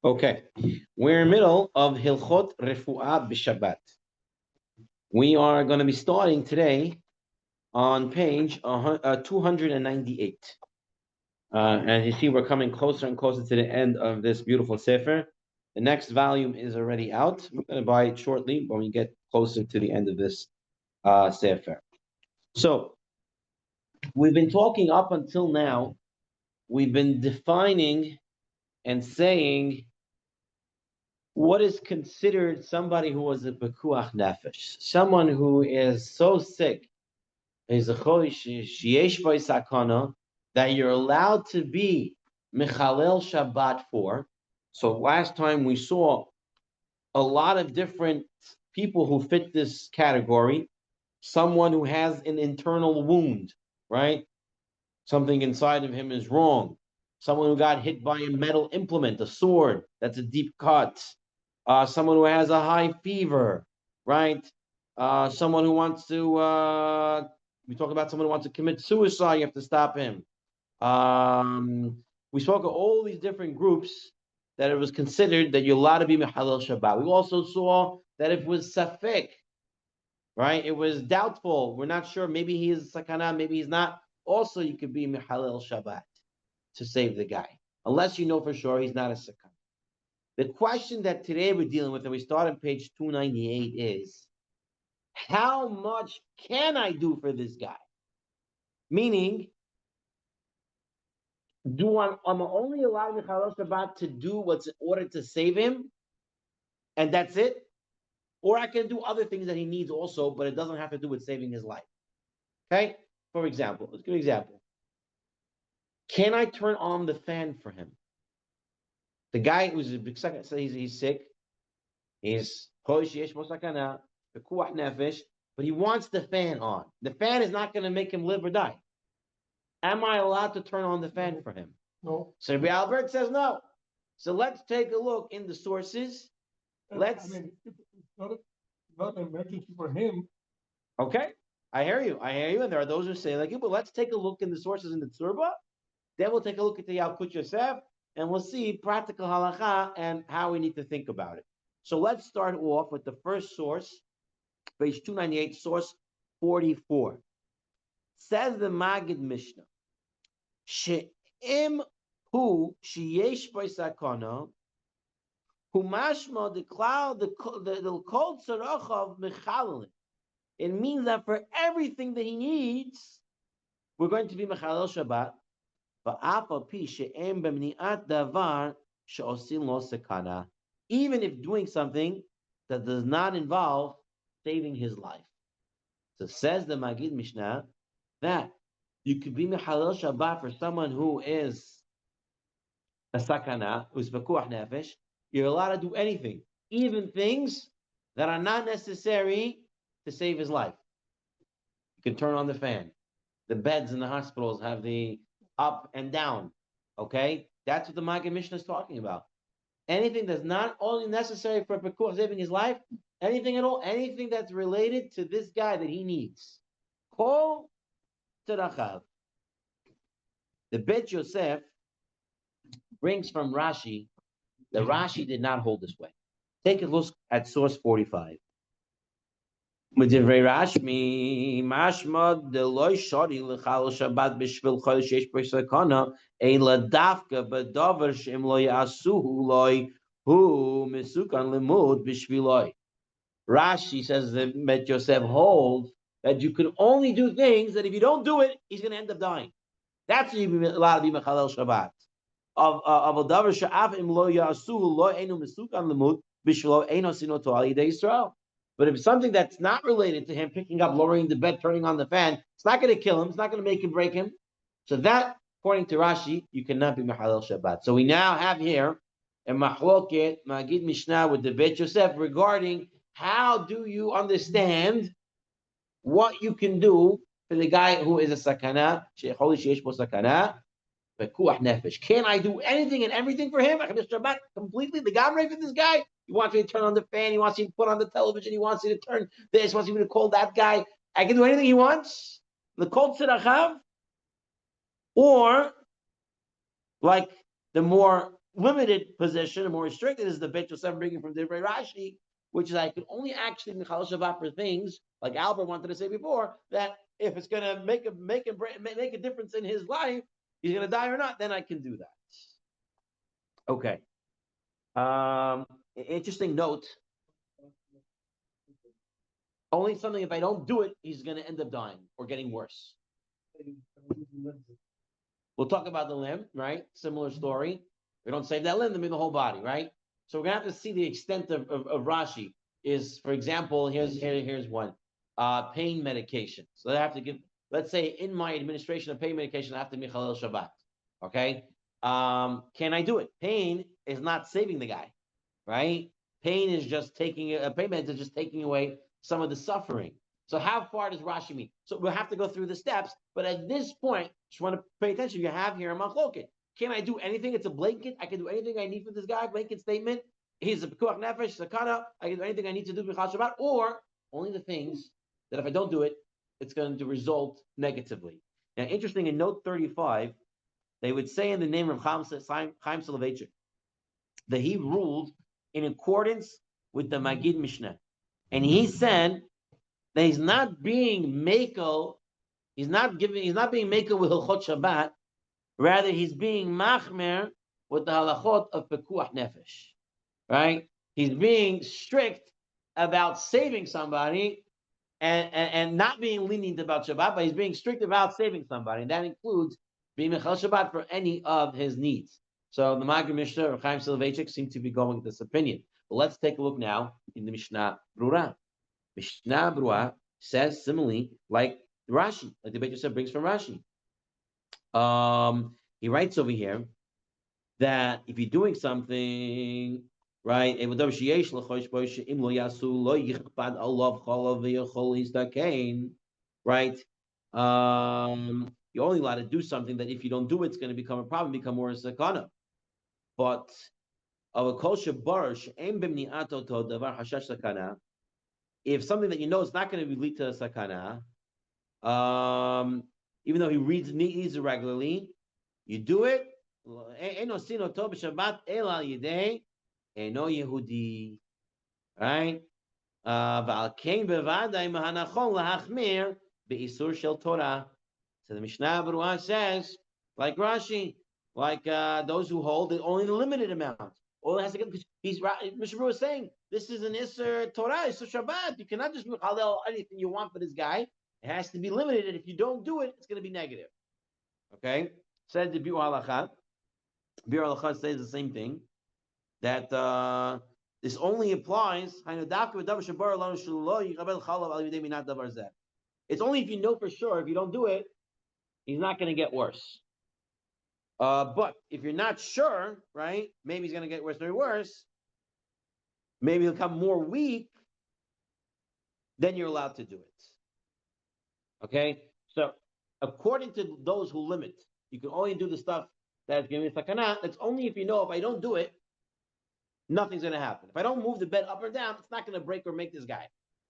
Okay, we're in the middle of Hilchot Refuah b'Shabbat. We are going to be starting today on page 298. As you see, we're coming closer and closer to the end of this beautiful sefer. The next volume is already out. We're going to buy it shortly when we get closer to the end of this sefer. So, we've been talking up until now, we've been defining and saying what is considered somebody who was a bekuach nefesh, someone who is so sick, is a sheyesh by sakana, that you're allowed to be mechalel Shabbat for. So last time we saw a lot of different people who fit this category. Someone who has an internal wound, right? Something inside of him is wrong. Someone who got hit by a metal implement, a sword, that's a deep cut. Someone who has a high fever, right? Someone who wants to, we talk about someone who wants to commit suicide, you have to stop him. We spoke of all these different groups that it was considered that you're allowed to be Mehalel Shabbat. We also saw that it was Safek, right? It was doubtful. We're not sure. Maybe he is Sakana, maybe he's not. Also, you could be Mehalel Shabbat to save the guy, unless you know for sure he's not a Sakana. The question that today we're dealing with, and we start on page 298, is how much can I do for this guy? Meaning, I'm only allowed Mechalel Shabbat to do what's in order to save him, and that's it? Or I can do other things that he needs also, but it doesn't have to do with saving his life. Okay? For example, let's give an example. Can I turn on the fan for him? The guy who's a big second, so he's sick. He's but he wants the fan on. The fan is not going to make him live or die. Am I allowed to turn on the fan for him? No. So Rabbi Albert says no. So let's take a look in the sources. It's not an emergency for him. Okay, I hear you. And there are those who say like you, but let's take a look in the sources in the Tzurba. Then we'll take a look at the Yalkut Yosef, and we'll see practical halacha and how we need to think about it. So let's start off with the first source, page 298, source 44. Says the Magid Mishnah, She'im hu sheyesh b'sakana, hu mashma the cloud the kol tzarachav mechalel. It means that for everything that he needs, we're going to be mechalel Shabbat. Even if doing something that does not involve saving his life. So says the Magid Mishnah that you could be Mechalel Shabbat for someone who is a sakana, who's Bekuach Nefesh. You're allowed to do anything, even things that are not necessary to save his life. You can turn on the fan. The beds in the hospitals have the up and down. Okay? That's what the Magid Mishnah is talking about. Anything that's not only necessary for Pekuach saving his life, anything at all, anything that's related to this guy that he needs. Kol Terachav. The Bet Yosef brings from Rashi that Rashi did not hold this way. Take a look at source 45. מדברי רשמי, משמע דלוי שורי לחלל שבת בשביל חודש שיש בו סכנה, אלא דווקא בדבר שהם לא יעשו לוי, הוא מסוכן לימוד בשבילוי. Rashi says that Bet Yosef holds that you can only do things that if you don't do it, he's going to end up dying. That's what you're allowed to be Mechalel Shabbat. Of a davar she'af im lo ya'asu lo einu mesukhan limud b'shelo eino sinoto al yidei Yisrael. But if it's something that's not related to him picking up, lowering the bed, turning on the fan, it's not going to kill him. It's not going to make him break him. So that, according to Rashi, you cannot be Mechalel Shabbat. So we now have here a Machloket, Magid Mishnah with the Bet Yosef regarding how do you understand what you can do for the guy who is a sakana, she'echoli sheyesh bo sakana, bekuach nefesh. Can I do anything and everything for him? I can Shabbat completely. The gamrei for this guy. He wants me to turn on the fan. He wants me to put on the television. He wants me to turn this. He wants me to call that guy. I can do anything he wants. The kol tzerachav, or like the more limited position, and more restricted, is the Beit Yosef bringing from Divrei Rashi, which is I could only actually Michal Shabbat for things like Albert wanted to say before, that if it's going to make a difference in his life, he's going to die or not, then I can do that. Okay. Interesting note. Only something, if I don't do it, he's going to end up dying or getting worse. We'll talk about the limb, right? Similar story. We don't save that limb, then the whole body, right? So we're going to have to see the extent of Rashi. Is, for example, here's one. Pain medication. So I have to give, let's say in my administration of pain medication, I have to Michalel Shabbat. Okay? Can I do it? Pain is not saving the guy, right? Pain is just pain meds is just taking away some of the suffering. So how far does Rashi mean? So we'll have to go through the steps. But at this point, just want to pay attention. You have here a machloket. Can I do anything? It's a blanket. I can do anything I need for this guy. Blanket statement. He's a pekuach nefesh, sakana. I can do anything I need to do b'chal Shabbat, or only the things that if I don't do it, it's going to result negatively. Now, interesting, in note 35, they would say in the name of Chaim Soloveitchik that he ruled in accordance with the Magid Mishnah. And he said that he's not being makel, he's not being makel with Hilchot Shabbat, rather he's being machmer with the halachot of pekuach nefesh, right? He's being strict about saving somebody and not being lenient about Shabbat, but he's being strict about saving somebody, and that includes being mechal Shabbat for any of his needs. So the Magid Mishnah or Chaim Soloveitchik seem to be going with this opinion. But let's take a look now in the Mishnah Brura. Mishnah Brura says similarly, like Rashi, like the Beit Yosef brings from Rashi. He writes over here that if you're doing something, right, right, you're only allowed to do something that if you don't do it, it's going to become a problem, become more a sakana. But if something that you know is not going to lead to a sakana, even though he needs it regularly, you do it. Right? So the Mishnah Berurah says, like Rashi, like those who hold it only the limited amount. All it has to get, because Mishnah Berurah is saying this is an Isser Torah, Isser Shabbat. You cannot just halal anything you want for this guy. It has to be limited, and if you don't do it, it's going to be negative. Okay? Said the Biur Halacha. Biur Halacha says the same thing, that this only applies. It's only if you know for sure, if you don't do it, he's not going to get worse. But if you're not sure, right, maybe he's going to get worse, maybe worse, maybe he'll become more weak, then you're allowed to do it. Okay? So, according to those who limit, you can only do the stuff that's giving me sakana. That's only if you know if I don't do it, nothing's going to happen. If I don't move the bed up or down, it's not going to break or make this guy.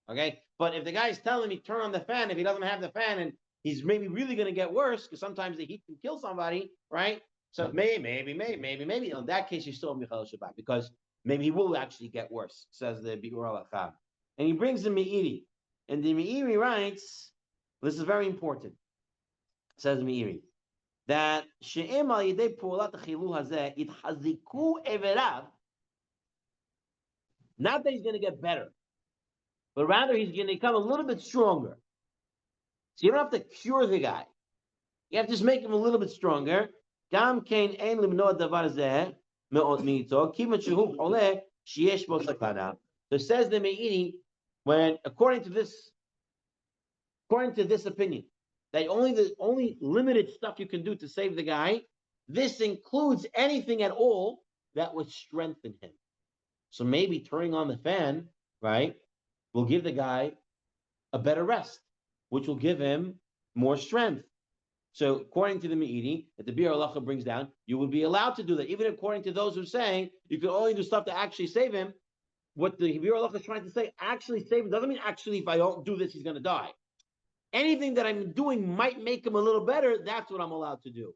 Okay? But if the guy's telling me turn on the fan, if he doesn't have the fan and he's maybe really going to get worse, because sometimes the heat can kill somebody, right? So maybe. In that case, you still have Michal Shabbat, because maybe he will actually get worse, says the Biur Halacha. And he brings the Meiri. And the Meiri writes, this is very important, says Meiri, that she'em al yedei pu'alat hachilu hazeh itchaziku everav, not that he's going to get better, but rather he's going to become a little bit stronger. So you don't have to cure the guy. You have to just make him a little bit stronger. So says the Meiri, when according to this opinion, that only limited stuff you can do to save the guy, this includes anything at all that would strengthen him. So maybe turning on the fan, right, will give the guy a better rest, which will give him more strength. So according to the Meiri, that the Biur Halacha brings down, you would be allowed to do that. Even according to those who are saying you can only do stuff to actually save him, what the Biur Halacha is trying to say, actually save him, doesn't mean actually if I don't do this, he's going to die. Anything that I'm doing might make him a little better, that's what I'm allowed to do.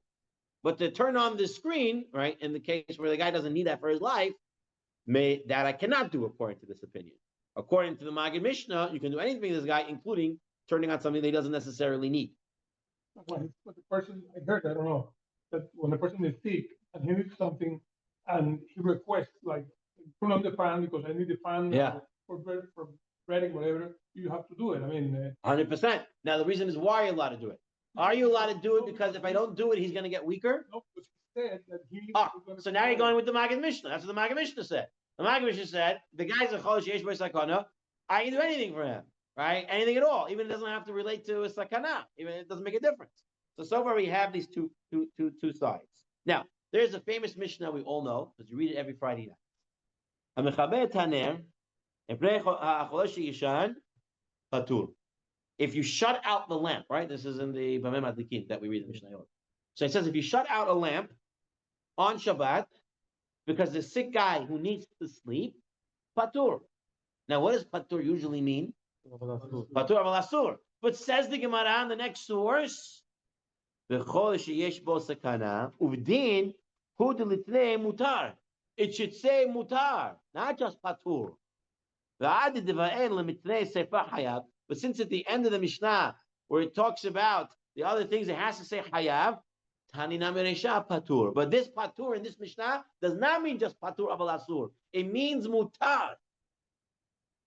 But to turn on the screen, right, in the case where the guy doesn't need that for his life, that I cannot do according to this opinion. According to the Maggid Mishnah, you can do anything to this guy, including turning on something that he doesn't necessarily need. When the person, I heard, I don't know, that when the person is sick and he needs something and he requests, like, turn on the fan because I need the fan for breading, whatever, you have to do it. I mean, 100%. Now, the reason is why are you allowed to do it? Are you allowed to do it because if I don't do it, he's going to get weaker? No, because he said that he. So now you're going with the Maggid Mishnah. That's what the Maggid Mishnah said. The Maggid Mishnah said the guy's a cholish yesh b'sakana. I can do anything for him, right? Anything at all, even if it doesn't have to relate to a sakana. Even it doesn't make a difference. So far we have these two sides. Now there's a famous Mishnah we all know because you read it every Friday night. If you shut out the lamp, right? This is in the Bameh Madlikin that we read the Mishnah. So it says if you shut out a lamp on Shabbat because the sick guy who needs to sleep, patur. Now, what does patur usually mean? Patur avalasur. But says the Gemara in the next source, mutar. It should say mutar, not just patur. But since at the end of the Mishnah, where it talks about the other things, it has to say hayav, patur. But this patur in this Mishnah does not mean just patur avalasur. It means mutar.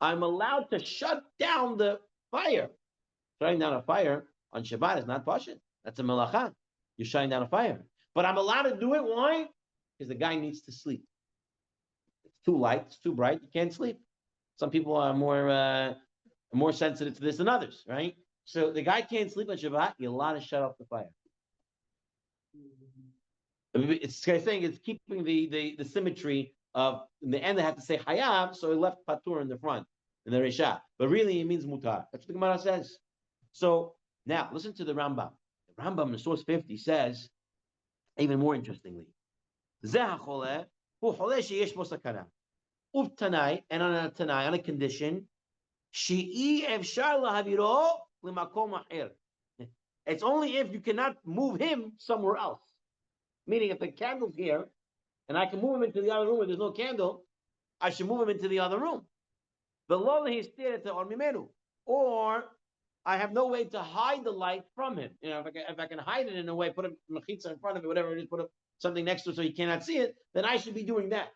I'm allowed to shut down the fire. Shutting down a fire on Shabbat is not pashut. That's a melacha. You're shutting down a fire. But I'm allowed to do it. Why? Because the guy needs to sleep. It's too light. It's too bright. You can't sleep. Some people are more sensitive to this than others, right? So the guy can't sleep on Shabbat. You're allowed to shut off the fire. It's saying it's keeping the symmetry of in the end they have to say hayav, so it left patur in the front in the resha, but really it means mutar. That's what the Gemara says. So now listen to the Rambam. The Rambam in source 50 says even more interestingly, zeh hu chole sheyesh bo sakana uf tanai, and on a tanai on a condition she'i efshar lahaviro limakom acher. It's only if you cannot move him somewhere else. Meaning, if the candle's here, and I can move him into the other room where there's no candle, I should move him into the other room. Or I have no way to hide the light from him. You know, if I can hide it in a way, put a mechitza in front of it, whatever it is, put something next to it so he cannot see it, then I should be doing that.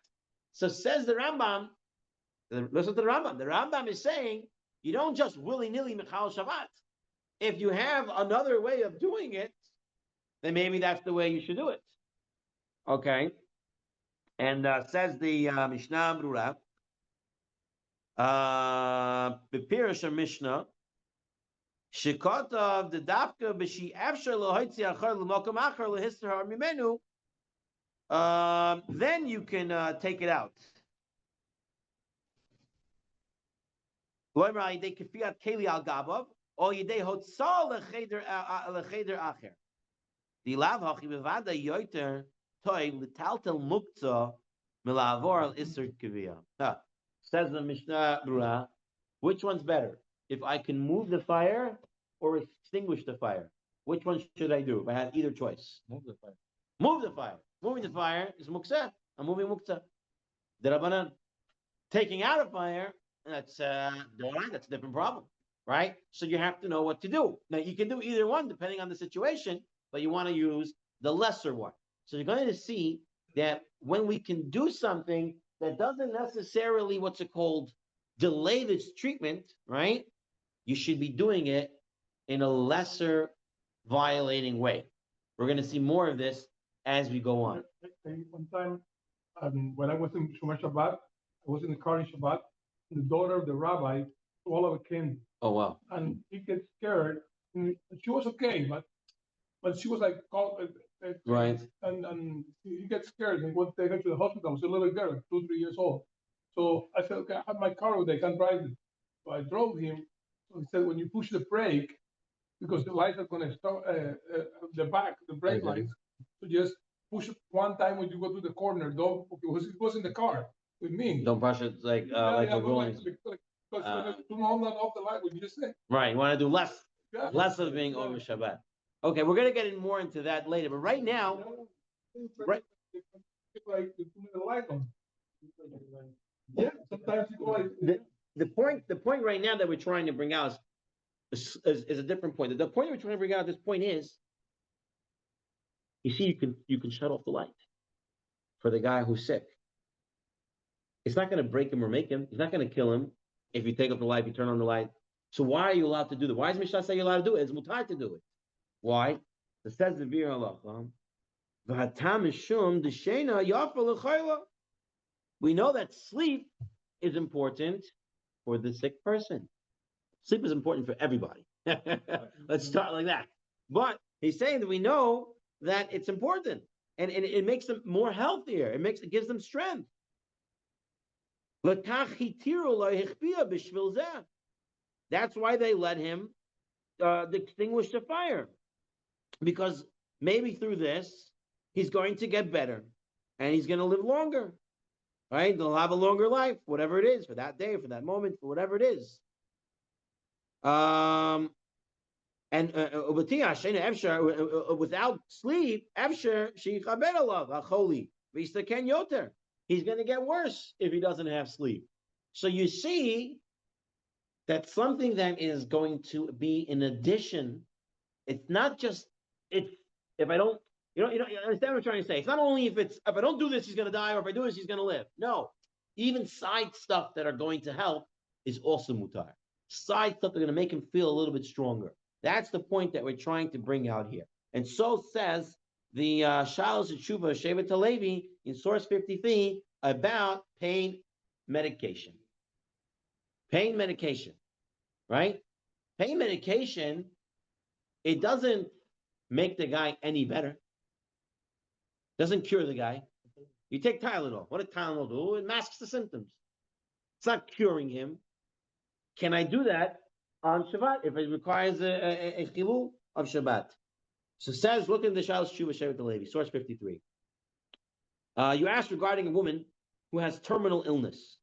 So says the Rambam, listen to the Rambam. The Rambam is saying, you don't just willy-nilly Michal Shabbat. If you have another way of doing it, then maybe that's the way you should do it. Okay. And says the Mishnah Brura, B'Pirush Mishnah, Shekatav the Dafka b'Shi Afshar L'Hoitzi Achar L'Mokom Achar L'Hister Har Mimenu. Then you can take it out. Loimar Yidei Kefiat Keli Al Gabav, or Yidei Hotzal L'Cheder Acher. The Lav Hachi B'Vada Yoiter Toy L'Taltel Muktzah Milavor Al Isser Kiviyah. Says the Mishnah Brura, which one's better? If I can move the fire or extinguish the fire, which one should I do if I had either choice? Move the fire. Move the fire. Moving the fire is muktzah. I'm moving muktzah. The Rabbanan. Taking out a fire, that's that's a different problem, right? So you have to know what to do. Now you can do either one depending on the situation, but you want to use the lesser one. So you're going to see that when we can do something that doesn't necessarily, what's it called, delay this treatment, right? You should be doing it in a lesser violating way. We're going to see more of this as we go on. One time, when I was in Shomer Shabbat, I was in the car in Shabbat, and the daughter of the rabbi swallowed a candy. Oh, wow. And he gets scared. And she was okay, but she was like, right. And he gets scared and wants to take her to the hospital. It was a little girl, 2, 3 years old. So I said, okay, I have my car over there, I can't drive it. So I drove him. So he said, when you push the brake, because the lights are going to start, the brake lights, so just push it one time when you go to the corner, though, because it was in the car with me. Don't push it like a rolling. Because to not off the light, what you just said. Right, you want to do less of being over Shabbat. Okay, we're gonna get in more into that later, but right now, right. Like you put the light on. Yeah, sometimes you go like The point right now that we're trying to bring out is a different point. The point we're trying to bring out at this point is, you see, you can shut off the light for the guy who's sick. It's not going to break him or make him. It's not going to kill him if you take off the light, you turn on the light. So why are you allowed to do that? Why does Mishnah say you're allowed to do it? It's mutar to do it. Why? It says the Vir Allah. We know that sleep is important for the sick person. Sleep is important for everybody. Let's start like that. But he's saying that we know that it's important, and it makes them more healthier. It gives them strength. That's why they let him extinguish the fire, because maybe through this he's going to get better, and he's going to live longer. Right? They'll have a longer life, whatever it is, for that day, for that moment, for whatever it is. And without sleep, he's going to get worse if he doesn't have sleep. So you see that something that is going to be in addition. It's not just if I don't, you understand what I'm trying to say. It's not only if I don't do this, he's going to die, or if I do this, he's going to live. No, even side stuff that are going to help is also mutar. Side stuff that are going to make him feel a little bit stronger. That's the point that we're trying to bring out here. And so says the Shalos Tzurba Shevet Halevi in source 53 about pain medication. Pain medication, right? Pain medication, it doesn't make the guy any better. Doesn't cure the guy. You take Tylenol. What does Tylenol do? It masks the symptoms. It's not curing him. Can I do that on Shabbat if it requires a chilul of Shabbat? So it says, look in the Shalos Tzurba Shevet Halevi, source 53. You asked regarding a woman who has terminal illness,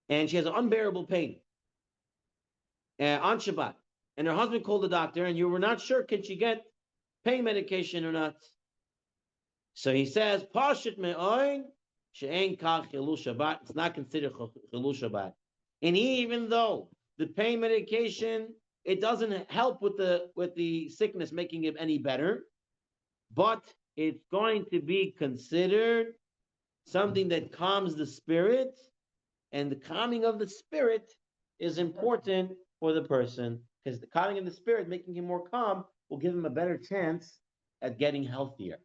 and she has an unbearable pain on Shabbat, and her husband called the doctor, and you were not sure, can she get pain medication or not? So he says, Pashit me'oin she'en kach chilul Shabbat. It's not considered chilul Shabbat. And even though the pain medication, it doesn't help with the sickness, making it any better, but it's going to be considered something that calms the spirit, and the calming of the spirit is important for the person, because the calming of the spirit, making him more calm, will give him a better chance at getting healthier.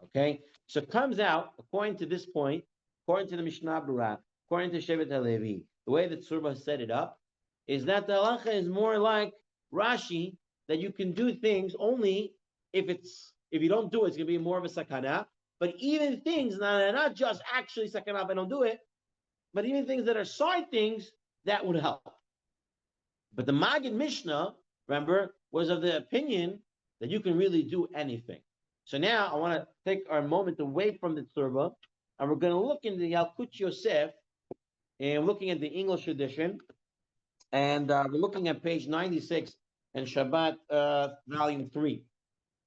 Okay, so it comes out, according to this point, according to the Mishnah Berurah, according to Shevet Halevi, the way that Tzurba set it up is that the halacha is more like Rashi, that you can do things only if you don't do it, it's going to be more of a sakana. But even things that are not just actually sakana, if I don't do it, but even things that are side things, that would help. But the Maggid Mishnah, remember, was of the opinion that you can really do anything. So now I want to take our moment away from the Tzurba, and we're going to look in the Yalkut Yosef, and looking at the English edition, and we're looking at page 96 and Shabbat volume 3.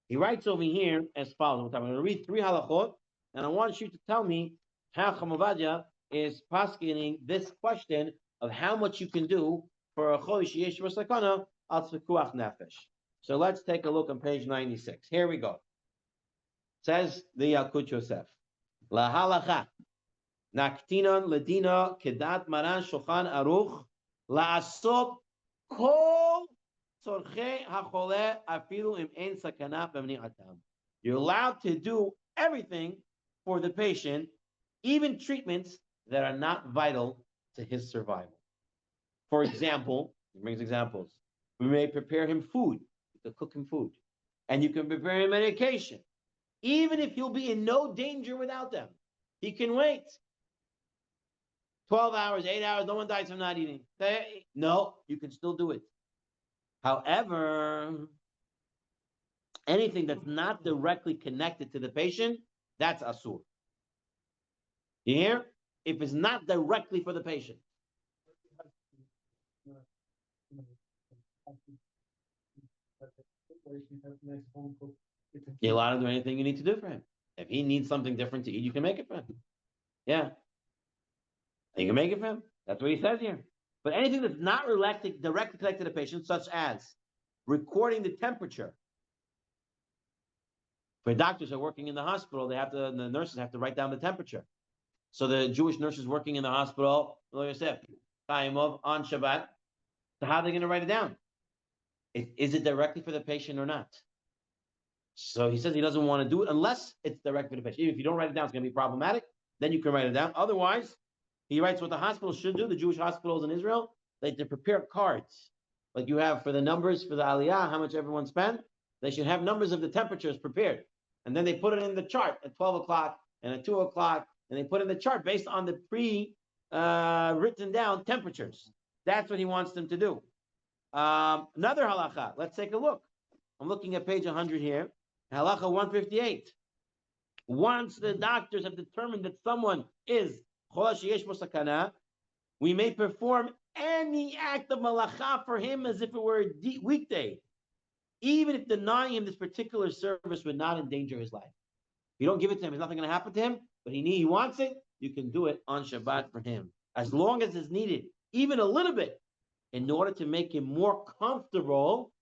He writes over here as follows. I'm going to read 3 halachot, and I want you to tell me how Chamavadia is poskening this question of how much you can do for a chodesh yesh v'sakana al tzvikuach nefesh. So let's take a look on page 96. Here we go. Says the Yalkut Yosef, La halacha naktinon ledina kedat maran shulchan aruch la'asot kol tzorchei hachole afilu im ein sakana b'mni'atam. You're allowed to do everything for the patient, even treatments that are not vital to his survival. For example, he brings examples. We may prepare him food. You can cook him food. And you can prepare him medication. Even if he'll be in no danger without them. He can wait 12 hours, 8 hours, no one dies from not eating. No, you can still do it. However, anything that's not directly connected to the patient, that's asur. You hear? If it's not directly for the patient. You're allowed to do anything you need to do for him. If he needs something different to eat, you can make it for him. Yeah. You can make it for him. That's what he says here. But anything that's not directly connected to the patient, such as recording the temperature. For doctors who are working in the hospital, the nurses have to write down the temperature. So the Jewish nurses working in the hospital, on Shabbat, so how are they going to write it down? Is it directly for the patient or not? So he says he doesn't want to do it unless it's directly for the patient. Even if you don't write it down, it's going to be problematic. Then you can write it down. Otherwise, he writes what the hospital should do, the Jewish hospitals in Israel, they prepare cards. Like you have for the numbers for the Aliyah, how much everyone spent. They should have numbers of the temperatures prepared. And then they put it in the chart at 12 o'clock and at 2 o'clock. And they put in the chart based on the written down temperatures. That's what he wants them to do. Another halacha. Let's take a look. I'm looking at page 100 here. Halacha 158. Once the doctors have determined that someone is chol sheyesh bo sakana, we may perform any act of malacha for him as if it were a weekday, even if denying him this particular service would not endanger his life. If you don't give it to him, there's nothing going to happen to him, but he wants it, you can do it on Shabbat for him, as long as it's needed, even a little bit, in order to make him more comfortable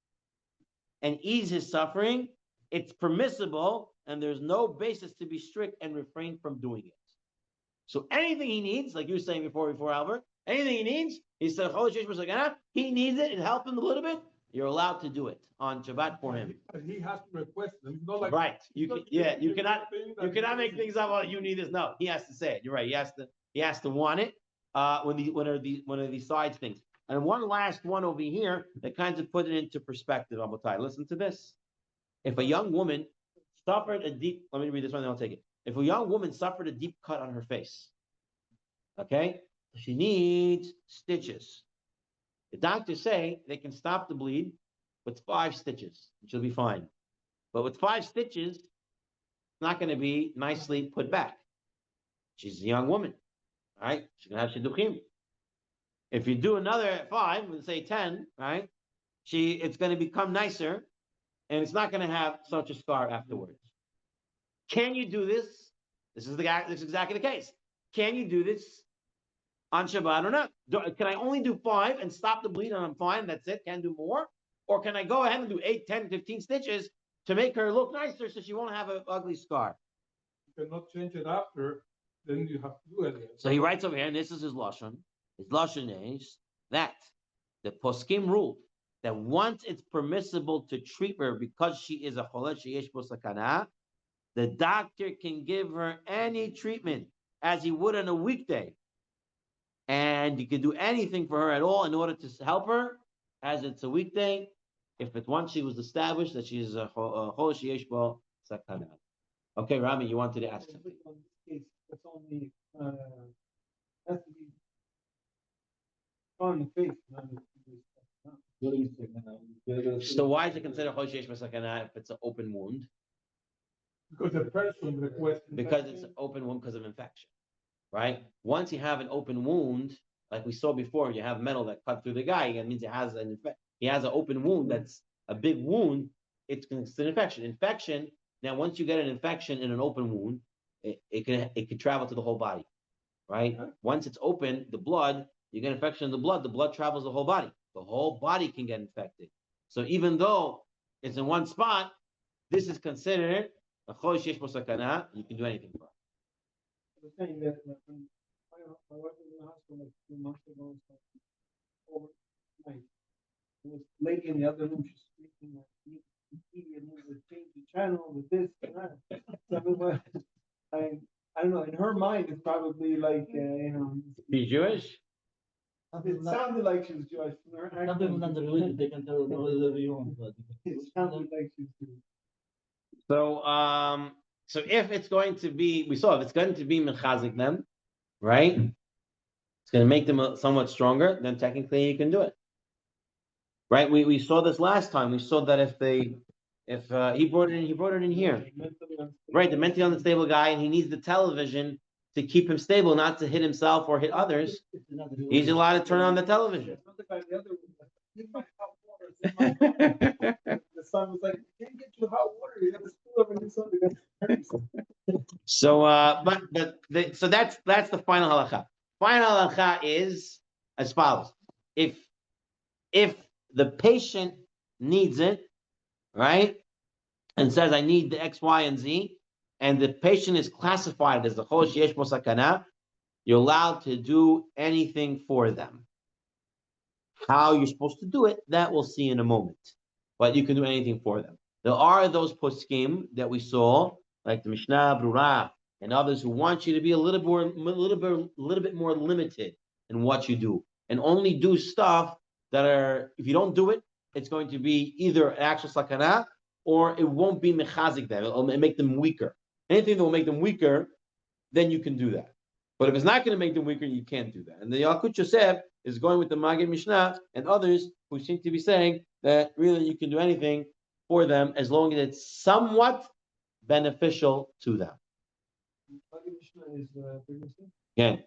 and ease his suffering. It's permissible, and there's no basis to be strict and refrain from doing it. So anything he needs, like you were saying before Albert, anything he needs, he said, he needs it, and help him a little bit, you're allowed to do it on Shabbat for him. But he has to request them. It's not like right. You cannot make things up. Oh, you need this. No, he has to say it. You're right. He has to want it. When are these sides things? And one last one over here that kind of put it into perspective. Abutai, listen to this. If a young woman suffered a deep, let me read this one, then I'll take it. If a young woman suffered a deep cut on her face, okay, she needs stitches. The doctors say they can stop the bleed with 5 stitches. She'll be fine. But with 5 stitches, it's not going to be nicely put back. She's a young woman, right? She's going to have shidduchim. If you do another 5, let's say 10, right? It's going to become nicer, and it's not going to have such a scar afterwards. Can you do this? This is exactly the case. Can you do this on Shabbat or not? Can I only do 5 and stop the bleed and I'm fine? That's it. Can't do more? Or can I go ahead and do 8, 10, 15 stitches to make her look nicer so she won't have an ugly scar? You cannot change it after, then you have to do it again. So he writes over here, and this is his Lashon. His Lashon is that the poskim ruled that once it's permissible to treat her because she is a cholet sheyesh bo sakana, the doctor can give her any treatment as he would on a weekday. And you can do anything for her at all in order to help her as it's a weekday, if it's once she was established that she is a cholet sheyesh bo sakana. Okay, Rami, you wanted to ask something. That's only has to be on the face. So why is it considered cholet sheyesh bo sakana if it's an open wound? Because the person requests. Because it's an open wound because of infection, right? Once you have an open wound, like we saw before, you have metal that cut through the guy. It means he has an open wound that's a big wound. It's an infection. Infection. Now, once you get an infection in an open wound, it can travel to the whole body, right? Once it's open, the blood, you get infection in the blood travels the whole body. The whole body can get infected. So even though it's in one spot, this is considered a cholet sheyesh bo sakana. You can do anything for it. I was saying that my wife was in the hospital like 2 months ago. So overnight, there was a lady in the other room. She's speaking like TV, and we change the channel with this and that. So I don't know. In her mind, it's probably like Be Jewish? It sounded like she was Jewish. Some people not religious, they can tell whatever you want. But It sounded like she was Jewish. So if it's going to be, if it's going to be mechazik them, right? It's going to make them somewhat stronger. Then technically you can do it, right? We saw this last time. We saw that if he brought it in here, right? The mentally unstable guy, and he needs the television to keep him stable, not to hit himself or hit others. He's allowed to turn on the television. The son was like, "I can't get you hot water. You have to spill up and do something." So, so that's the final halacha. Final halacha is as follows: if the patient needs it, right, and says, "I need the X, Y, and Z," and the patient is classified as the chosh yesh bo sakana, you're allowed to do anything for them. How you're supposed to do it, that we'll see in a moment. But you can do anything for them. There are those poskim that we saw, like the Mishnah Brura and others, who want you to be a little bit more limited in what you do, and only do stuff that are. If you don't do it, it's going to be either an actual sakana or it won't be mechazik them. It'll make them weaker. Anything that will make them weaker, then you can do that. But if it's not going to make them weaker, you can't do that. And the Yalkut Yosef is going with the Magid Mishnah and others who seem to be saying that really you can do anything for them as long as it's somewhat beneficial to them. Yeah.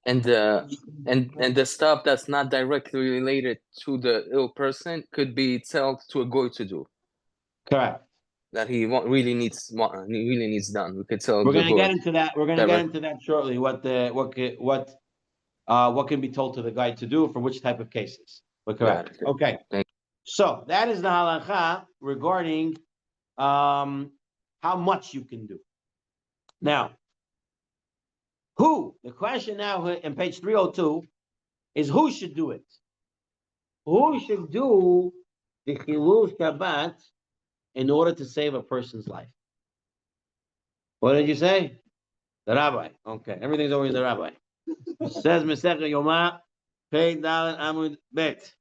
And the stuff that's not directly related to the ill person could be told to a goy to do. Correct. That he really needs done. We could tell. We're going to get into that. We're going to get into that shortly. What can be told to the guy to do for which type of cases? But correct. Yeah, okay. So that is the halacha regarding how much you can do. Now, the question now in page 302 is who should do it? Who should do the Chilul Shabbat in order to save a person's life? What did you say? The rabbi. Okay, everything's always the rabbi. Says Masechah Yoma, Pei Dalet Amud Bet.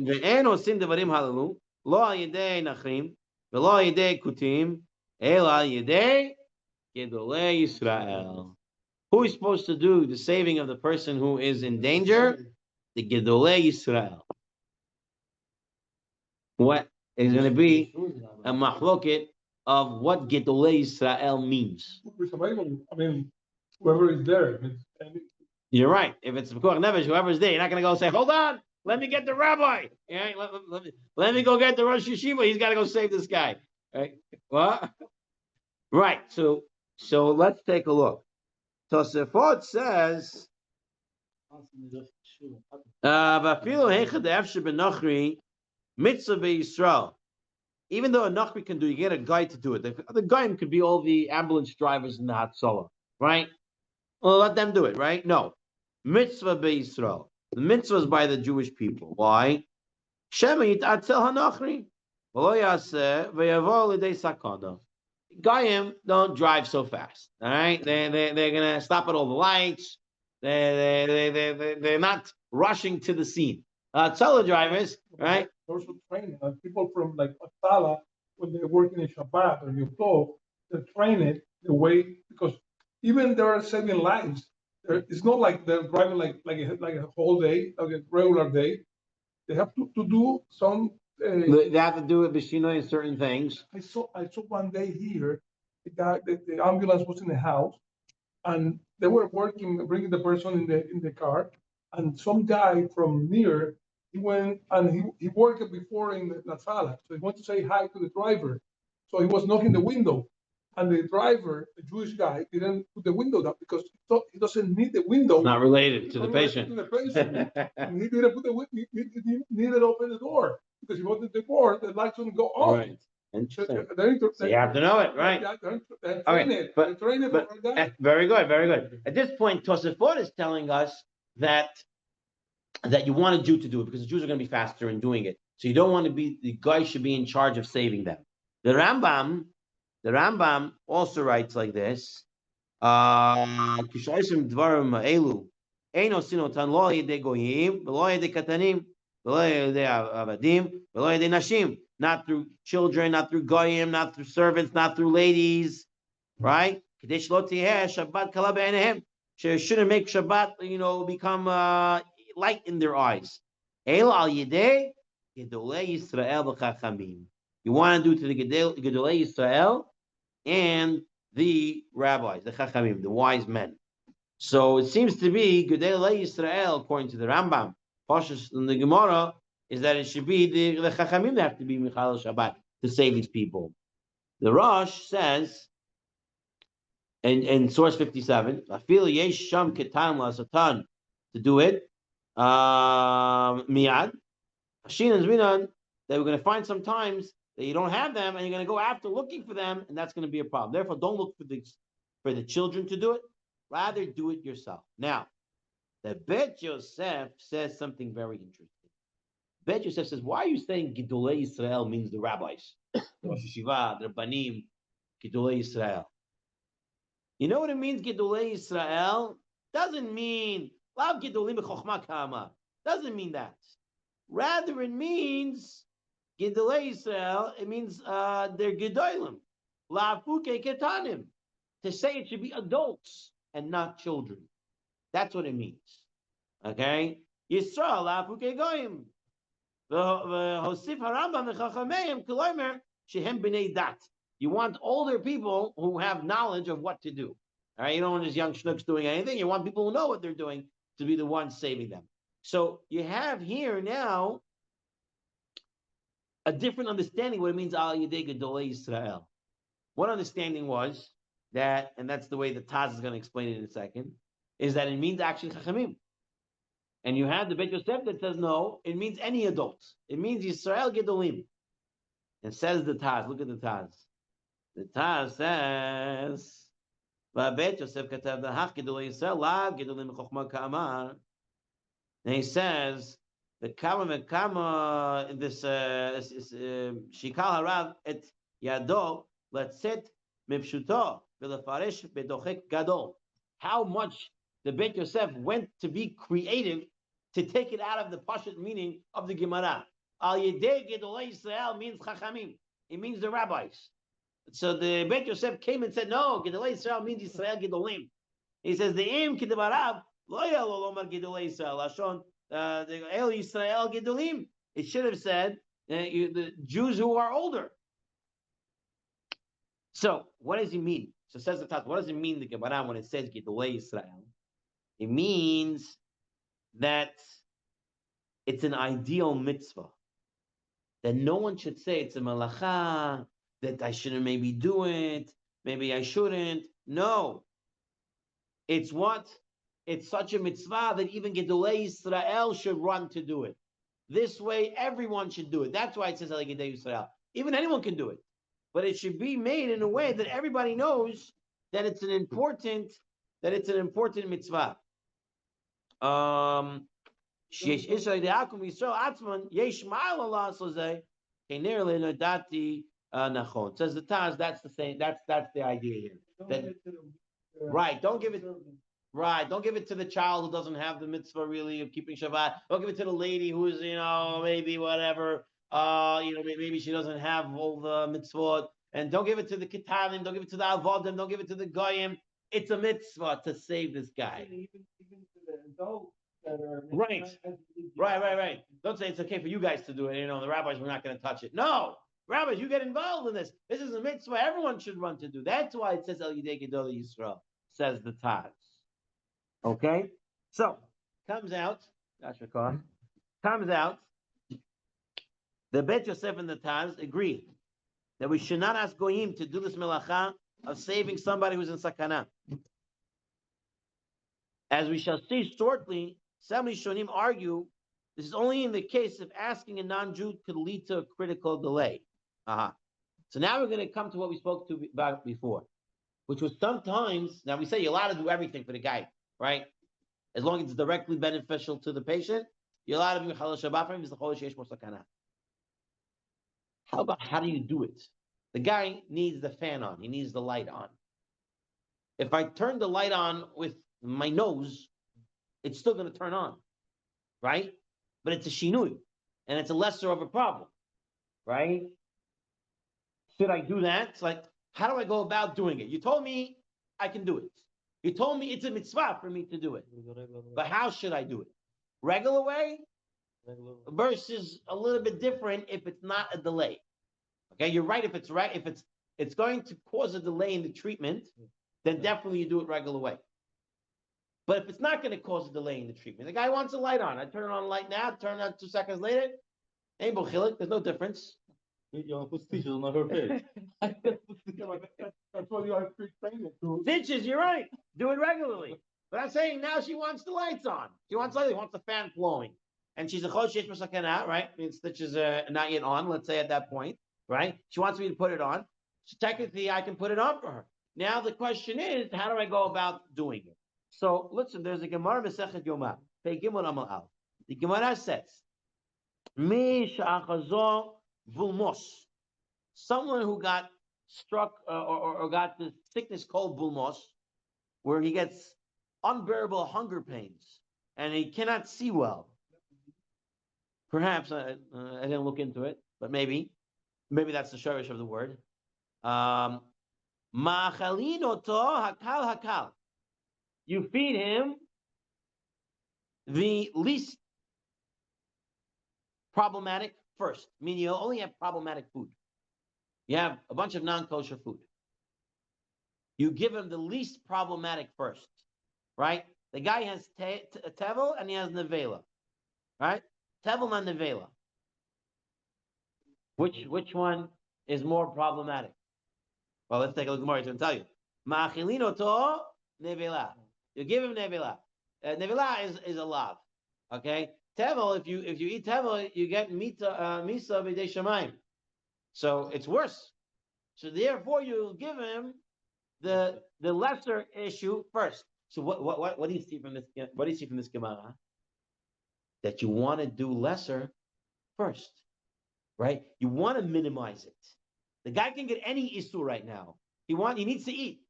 ואין עושים דברים הללו, לא על ידי נחים, ולא על ידי כותים, אלא על ידי גדולי ישראל. Who is supposed to do the saving of the person who is in danger? The Gedolei Yisrael. What is going to be a machloket of what Gedolei Yisrael means? I mean, whoever is there. You're right. If it's Pekuach Nefesh, whoever's there, you're not going to go say, "Hold on, let me get the rabbi. Yeah, let me go get the Rosh Yeshiva. He's got to go save this guy." Right? What? Right. So let's take a look. Tosefot says, even though a Nachri can do, you get a guy to do it. The guy could be all the ambulance drivers in the Hatzalah, right? Well, let them do it, right? No. Mitzvah be'Yisrael. The mitzvah is by the Jewish people. Why? Shema yit'atzel hanachri. V'lo yaseh v'yavo l'dei sakana. Goyim don't drive so fast. All right, they're gonna stop at all the lights. They're not rushing to the scene. Tzala drivers, right? Also training people from like Atala when they're working in Shabbat or Yom Tov, they're training the way because even they are saving lives. It's not like they're driving like a whole day, like a regular day. They have to do some. They have to do it b'shino in certain things. I saw one day here, the ambulance was in the house, and they were bringing the person in the car, and some guy from near, he went and he worked before in the sala, so he wanted to say hi to the driver, so he was knocking the window, and the driver, the Jewish guy, didn't put the window down because he thought he doesn't need the window. It's not related to the patient. And he didn't put he needed to open the door. Because you wanted the door, the lights wouldn't go off. Right. Interesting. So you have to know it, right? Very good, very good. At this point, Tosafot is telling us that you want a Jew to do it because the Jews are going to be faster in doing it. So you don't want to be, the guy should be in charge of saving them. The Rambam also writes like this. Not through children, not through goyim, not through servants, not through ladies, right? Shouldn't make Shabbat, become light in their eyes. You want to do to the Gedolei Yisrael and the rabbis, the Chachamim, the wise men. So it seems to be Gedolei Yisrael, according to the Rambam, Pashas in the Gemara, is that it should be the Chachamim that have to be Michal Shabbat to save these people. The Rosh says in source 57, Afil yesh sham ketan la satan to do it. Miad. Hashin and Zminan, that we're going to find sometimes that you don't have them and you're going to go after looking for them, and that's going to be a problem. Therefore, don't look for the children to do it. Rather, do it yourself. Now, the Bet Yosef says something very interesting. Bet Yosef says, why are you saying Gidolei Israel means the rabbis? The Rosh Hashiva, the Rabbanim, Gidolei Israel. You know what it means, Gidolei Israel? Doesn't mean Lav Gidolim B'Chochma Kama. Doesn't mean that. Rather, it means Gidolei Israel. It means they're Gedolim. La'afuke Ketanim. To say it should be adults and not children. That's what it means. Okay? Yisrael La'afuke Goyim. V'hosif harambam v'chachameim k'loimer shehem b'nei dat. You want older people who have knowledge of what to do. All right? You don't want just young schnooks doing anything. You want people who know what they're doing to be the ones saving them. So you have here now a different understanding what it means al yedei gedolei Yisrael. One understanding was that, and that's the way the Taz is going to explain it in a second, is that it means actually chachamim. And you have the Bet Yosef that says no, it means any adult. It means Yisrael gedolim. And says the Taz, look at the Taz. The Taz says, "Bet Yosef katav dahach gedolei Yisrael lav gedolim b'chochma ka'amar." And he says, the kama mekama in this shikal harav et yado letzet mipshuto v'lefarish bedochek gadol. How much the Bet Yosef went to be creative to take it out of the pashut meaning of the Gemara. Al yedei gedolei Yisrael means chachamim. It means the rabbis. So the Bet Yosef came and said, no, gedolei Yisrael means Yisrael gedolim. He says the im kidabarav lo yalo lomar gedolei Yisrael lashon the el Yisrael gedolim. It should have said the Jews who are older. So what does he mean? So says the Taz, what does it mean the Gemara when it says gedolei Yisrael? It means that it's an ideal mitzvah. That no one should say it's a malacha, that I shouldn't maybe do it, maybe I shouldn't. No. It's what? It's such a mitzvah that even Gedolei Yisrael should run to do it. This way, everyone should do it. That's why it says Gedolei Yisrael. Even anyone can do it. But it should be made in a way that everybody knows that it's an important mitzvah. It says the Taz, that's the same, that's the idea here. Right, don't give it to the child who doesn't have the mitzvah really of keeping Shabbat. Don't give it to the lady who's, maybe whatever, maybe she doesn't have all the mitzvot. And don't give it to the Ketanim, don't give it to the Avodim, don't give it to the Goyim. It's a mitzvah to save this guy. Even to the adults that are Right. Don't say it's okay for you guys to do it. The rabbis, we're not going to touch it. No, rabbis, you get involved in this. This is a mitzvah everyone should run to do. That's why it says El Yidei Gedolei Yisrael, says the Taz. Okay? So, comes out, the Bet Yosef and the Taz agree that we should not ask Goyim to do this melacha of saving somebody who's in sakana. As we shall see shortly, some Rishonim argue this is only in the case if asking a non-Jew could lead to a critical delay. So now we're going to come to what we spoke about before, which was sometimes, now we say you're allowed to do everything for the guy, right? As long as it's directly beneficial to the patient, you're allowed to be Mechal Shabbat for him, sakana. How do you do it? The guy needs the fan on. He needs the light on. If I turn the light on with my nose, it's still going to turn on, right? But it's a shinui, and it's a lesser of a problem, right? Should I do that? It's like, how do I go about doing it? You told me I can do it. You told me it's a mitzvah for me to do it. But how should I do it? Regular way versus a little bit different if it's not a delay. Okay, you're right. If it's going to cause a delay in the treatment, then definitely you do it regular way. But if it's not going to cause a delay in the treatment, the guy wants a light on. I turn on a light now, turn it on 2 seconds later, Ain't bochilik. There's no difference. You want to put stitches on her face. Yeah, but that's why you have to train it to. Stitches, you're right. Do it regularly. But I'm saying now she wants the lights on. She wants lights. She wants the fan flowing. And she's a choshesh masakana, right? I mean, stitches are not yet on, let's say at that point, right? She wants me to put it on. So technically, I can put it on for her. Now the question is, how do I go about doing it? So listen, there's a Gemara Masechet Yoma, Pei Gimel Amal Al. The Gemara says, Mi sha'achazo vulmos. Someone who got struck or got the sickness called bulmos, where he gets unbearable hunger pains and he cannot see well. Perhaps I didn't look into it, but maybe that's the shorish of the word. Ma'achalin oto hakal hakal. You feed him the least problematic first. Meaning you only have problematic food. You have a bunch of non-kosher food. You give him the least problematic first, right? The guy has tevel and he has nevela, right? Tevel and nevela. Which one is more problematic? Well, let's take a look at the Gemara to tell you. Ma'achilino to nevela. You give him nevela. Nevela is a lav. Okay, tevel. If you eat tevel, you get misa b'dei shamayim. So it's worse. So therefore, you give him the lesser issue first. So what do you see from this? What do you see from this Gemara? That you want to do lesser first, right? You want to minimize it. The guy can get any issue right now. He needs to eat.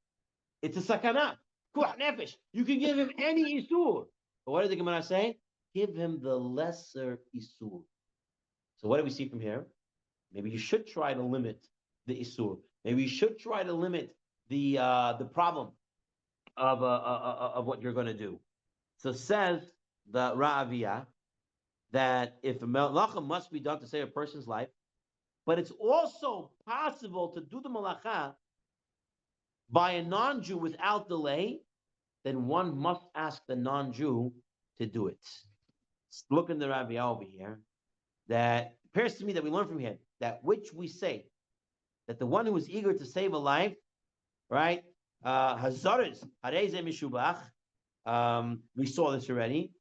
It's a sakana. Kuach nefesh. You can give him any issue. But what did the Gemara say? Give him the lesser issue. So what do we see from here? Maybe you should try to limit the isur. Maybe you should try to limit the problem of what you're going to do. So says the Ra'aviyah that if a malacha must be done to save a person's life, but it's also possible to do the malacha by a non-Jew without delay, then one must ask the non-Jew to do it. Look in the Ra'aviyah over here. That appears to me that we learn from here that which we say that the one who is eager to save a life, right? Hazaris, hareze mishubach. We saw this already.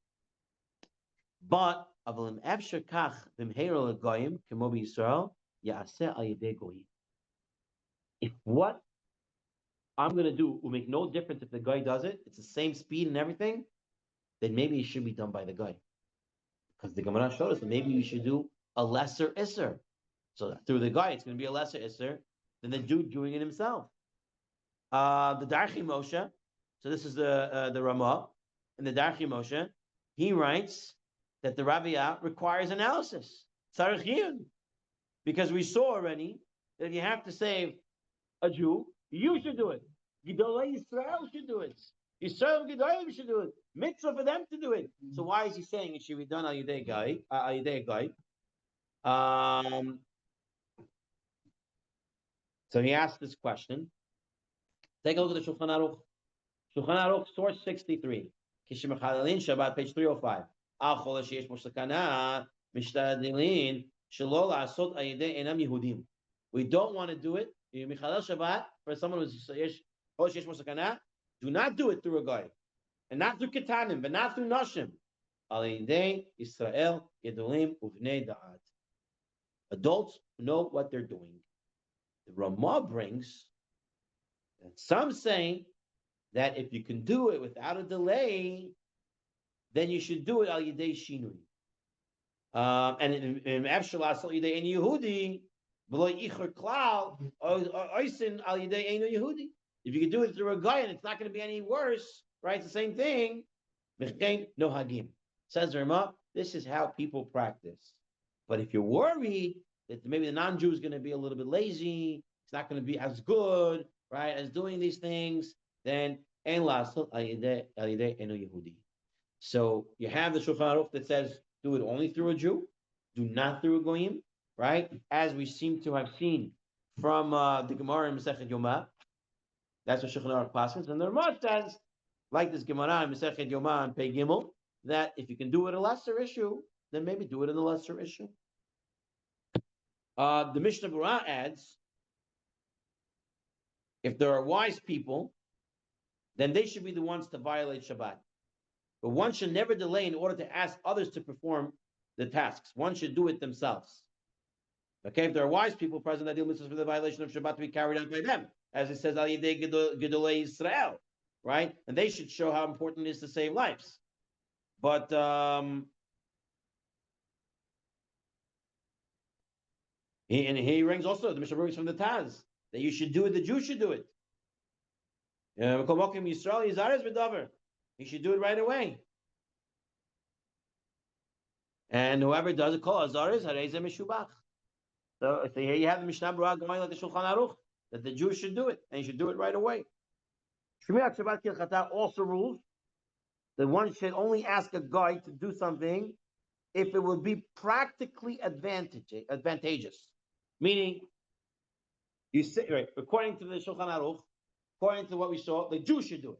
But avalim efshar kach b'mheira legoyim kemo b'Yisrael ya'aseh al yedei goyim. If what I'm going to do will make no difference if the guy does it, it's the same speed and everything, then maybe it should be done by the guy. Because the Gemara showed us that maybe you should do a lesser isser. So through the guy, it's going to be a lesser isser than the dude doing it himself. The Darchi Moshe, so this is the Ramah, and the Darchi Moshe, he writes that the Ra'aviyah requires analysis. Because we saw already that if you have to save a Jew, you should do it. Gedolei Yisrael should do it. Yisrael Gedolim should do it. Mitzvah for them to do it. So why is he saying it should be done al yedei guy? So he asked this question. Take a look at the Shulchan Aruch. Shulchan Aruch, source 63. Kishimachalin Shabbat, page 305. Al chol sheyesh bo sakana mishtadilin shelo la'asot al yedei enam Yehudim. We don't want to do it. Michalel Shabbat for someone who's chol sheyesh bo sakana. Do not do it through a guy, and not through ketanim, but not through nashim. Al yedei Israel gedolim uvnei da'at. Adults know what they're doing. The Ramah brings, and some say that if you can do it without a delay, then you should do it al yedei shinui. And in Efshalas al yedei ein Yehudi, below icher klal oisin al yedei ein Yehudi. If you can do it through a guy and it's not going to be any worse, right? It's the same thing. No hagim. Says Ramah, this is how people practice. But if you're worried that maybe the non-Jew is going to be a little bit lazy, it's not going to be as good, right, as doing these things, then ein la'asot al yedei eno Yehudi. So you have the Shulchan Aruch that says do it only through a Jew, do not through a goyim, right? As we seem to have seen from the Gemara in Masechet Yoma. That's what Shulchan Aruch passes. And the Ramah says, like this Gemara in Masechet Yoma and Pei Gimel, that if you can do it a lesser issue, then maybe do it in a lesser issue. The Mishnah Berurah adds, if there are wise people, then they should be the ones to violate Shabbat. But one should never delay in order to ask others to perform the tasks. One should do it themselves. Okay, if there are wise people present, that deal mitzvahs for the violation of Shabbat to be carried out by them, as it says, Al Yidei Gedolei Yisrael, right? And they should show how important it is to save lives. But he brings also the Mishnah brings from the Taz that you should do it. The Jew should do it. He should do it right away. And whoever does it, call Azaris Hareze Meshubach. So here you have the Mishnah Berurah going like the Shulchan Aruch that the Jew should do it, and he should do it right away. Shmirat Shabbat Kilchata also rules that one should only ask a guy to do something if it will be practically advantageous. Meaning, you say, right, according to the Shulchan Aruch, according to what we saw, the Jew should do it.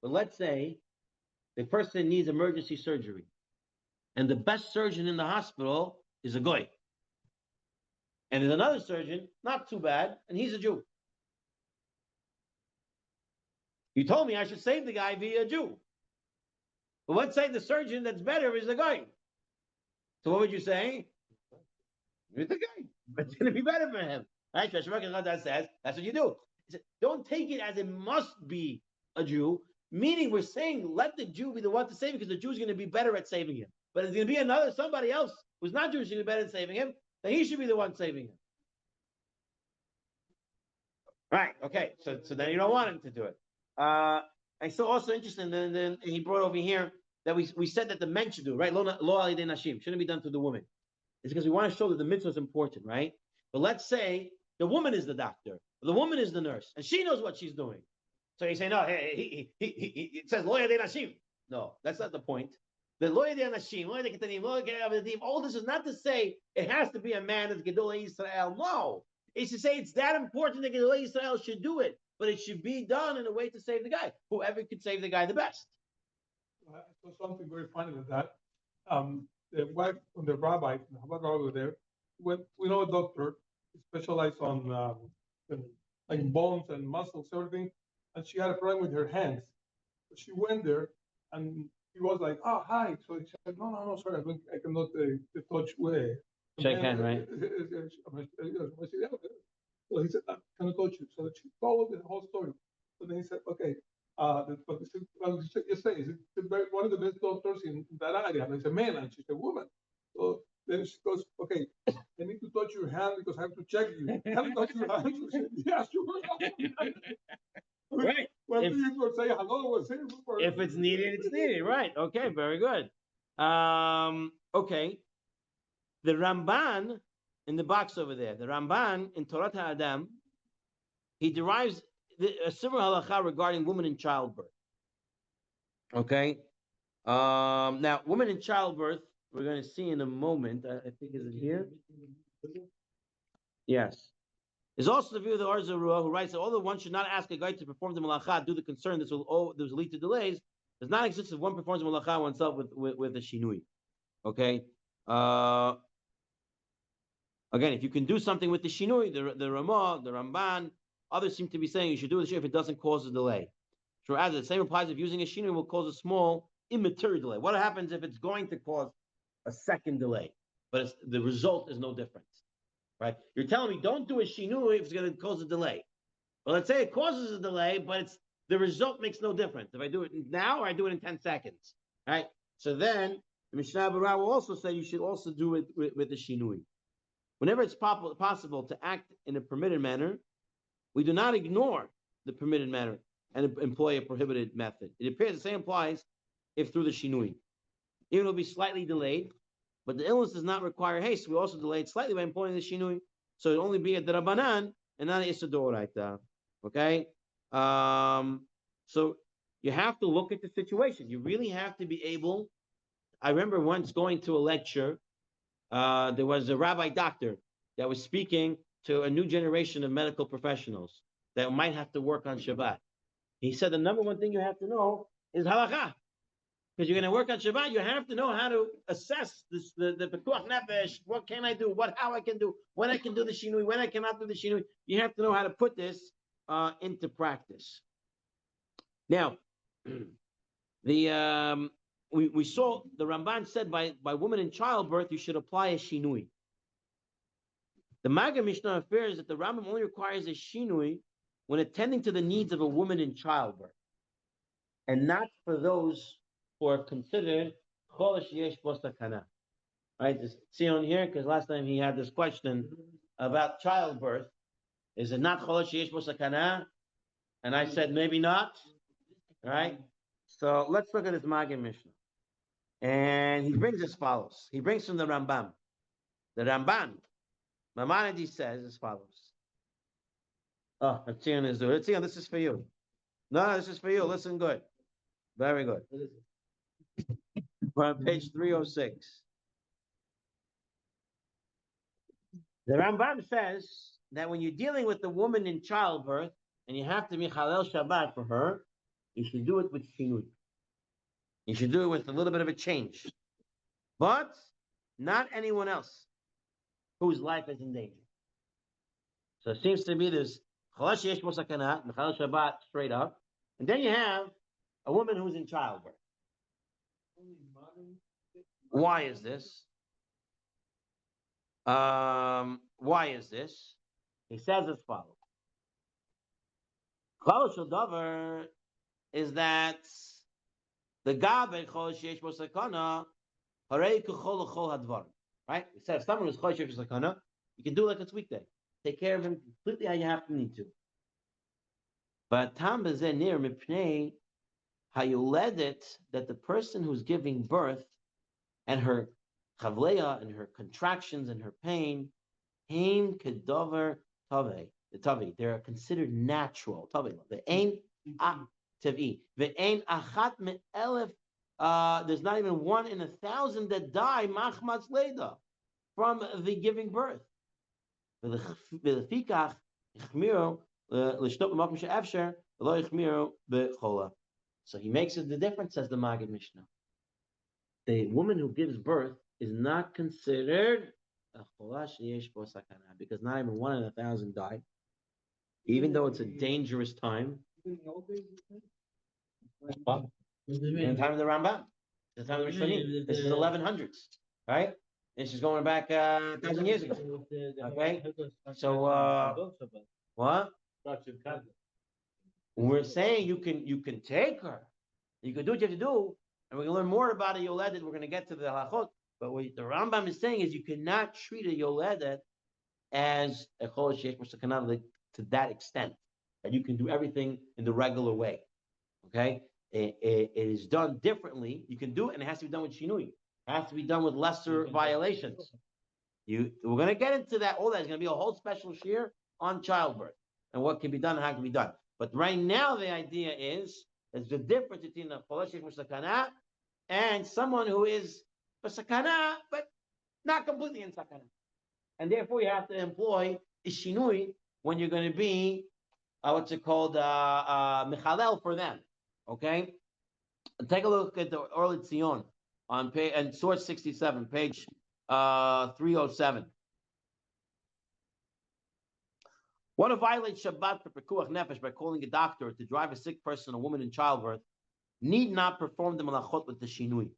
But let's say the person needs emergency surgery, and the best surgeon in the hospital is a goy. And there's another surgeon, not too bad, and he's a Jew. You told me I should save the guy via a Jew. But let's say the surgeon that's better is the guy. So what would you say? It's the guy. It's going to be better for him. Right? Says, that's what you do. Don't take it as it must be a Jew, meaning we're saying let the Jew be the one to save him because the Jew is going to be better at saving him. But it's going to be somebody else who's not Jewish who's going to be better at saving him, then he should be the one saving him. Right, okay, so then you don't want him to do it. And so also interesting, then he brought over here that we said that the men should do it, right? Lo alidei nashim, shouldn't be done to the woman. It's because we want to show that the mitzvah is important, right? But let's say the woman is the doctor, the woman is the nurse, and she knows what she's doing. So you say, no, it says lo alidei nashim. No, that's not the point. The lo alidei nashim, lo alidei ketanim, lo alidei avadim, all this is not to say it has to be a man that's Gedolei Yisrael. No. It's to say it's that important that Gedolei Yisrael should do it, but it should be done in a way to save the guy. Whoever could save the guy the best. I saw something very funny with that. The wife from the rabbi, the Chabad rabbi over there, we know a doctor specialized on like bones and muscles, everything, and she had a problem with her hands. So she went there, and he was like, "Oh, hi." So she said, "No, sorry, I cannot touch way." Shake hand, right? So he said, "Can I touch you?" So she followed the whole story. So then he said, "Okay." You say, is it one of the best doctors in that area? And it's a man, and she's a woman. So then she goes, "Okay, I need to touch your hand because I have to check you. Can I touch your hand?" She said, "Yeah, sure." Right. One thing you could say hello, was say if it's needed, it's needed. Right. Okay, very good. Okay. The Ramban in the box over there, the Ramban in Torah Ha'adam, he derives a similar halacha regarding women in childbirth. Okay. Now, women in childbirth, we're going to see in a moment. I think is it here? Yes. There's also the view of the Arzarua who writes that although one should not ask a guy to perform the malacha due to concern this will lead to delays, does not exist if one performs the malacha oneself with a shinui. Okay. Again, if you can do something with the shinui, the Ramah, the Ramban, others seem to be saying you should do it if it doesn't cause a delay. So as the same applies if using a shinui will cause a small immaterial delay. What happens if it's going to cause a second delay, but the result is no different? Right? You're telling me don't do a shinui if it's going to cause a delay. Well, let's say it causes a delay, but the result makes no difference. If I do it now or I do it in 10 seconds, right? So then the Mishnah Berurah will also say you should also do it with the shinui. Whenever it's possible to act in a permitted manner, we do not ignore the permitted manner and employ a prohibited method. It appears the same applies if through the shinui. Even it will be slightly delayed, but the illness does not require haste. We also delay it slightly by employing the shinui, so it only be a derabanan and not a isodoraita. Okay, so you have to look at the situation. You really have to be able. I remember once going to a lecture. There was a rabbi doctor that was speaking to a new generation of medical professionals that might have to work on Shabbat. He said the number one thing you have to know is halakha. because you're going to work on Shabbat, you have to know how to assess this, the Pekuach Nefesh. What can I do? How I can do? When I can do the Shinui? When I cannot do the Shinui? You have to know how to put this into practice. Now, we saw the Ramban said by women in childbirth you should apply a Shinui. The Maggid Mishnah affirms that the Rambam only requires a Shinui when attending to the needs of a woman in childbirth, and not for those who are considered Cholesh Yesh Bo Sakana. Right? See on here, because last time he had this question about childbirth. Is it not Cholesh Yesh Bo Sakana? And I said maybe not. Right? So let's look at this Maggid Mishnah. And he brings as follows. He brings from the Rambam. The Ramban, Maimonides says as follows. Oh, Atzion is doing it. Atzion, this is for you. No, this is for you. Listen good. Very good. We're on page 306. The Rambam says that when you're dealing with the woman in childbirth and you have to be Chalel Shabbat for her, you should do it with Shinui. You should do it with a little bit of a change. But not anyone else whose life is in danger. So it seems to be this Chalash Yesh Bo Sakana, Mechalel Shabbat straight up. And then you have a woman who's in childbirth. Why is this? Why is this? He says as follows. Klal Shel Davar is that the Gabe Chalash Yesh Bo Sakana, Harei K'chol L'chol Hadvar. Right? He says if someone is Chalash Yesh Bo Sakana, you can do it like it's weekday. Take care of him completely how you have to need to. But Tam Bezen Nir Mipnei Hayuledet, that the person who's giving birth and her chavleya and her contractions and her pain, Haim Kedover Tave, the Tavi, they're considered natural. Tavi, the Ain Tavi, the Ain Achat Me'elef. There's not even 1 in 1,000 that die Machmatz Leda from the giving birth. ולפיכך החמירו לשתות במקום שאפשר ולא החמירו בחולה. So he makes it the difference, says the Maggid Mishnah. The woman who gives birth is not considered a chola sheyesh bo sakana, because not even 1 in 1,000 die, even though it's a dangerous time. In the time of the Rambam, the time of the Rishonim, this is 1100s, right? And she's going back 1,000 years ago. Okay, so what? We're saying you can take her, you can do what you have to do, and we're going to learn more about a yoledet. We're going to get to the halachot, but what the Rambam is saying is you cannot treat a yoledet as a chol sheyesh bo sakana to that extent that you can do everything in the regular way. Okay, it is done differently. You can do it, and it has to be done with shinui. It has to be done with lesser violations. We're going to get into that. All that is going to be a whole special shir on childbirth and what can be done and how it can be done. But right now, the idea is there's the difference between a cholash yesh bo sakana and someone who is a sakana, but not completely in sakana. And therefore, you have to employ ishinui when you're going to be, what's it called, mechalel for them. Okay? Take a look at the Orly Tzion on page, and source 67, page 307. One who violates Shabbat for pekuach nefesh by calling a doctor to drive a sick person, a woman in childbirth, need not perform the malachot with the shinui.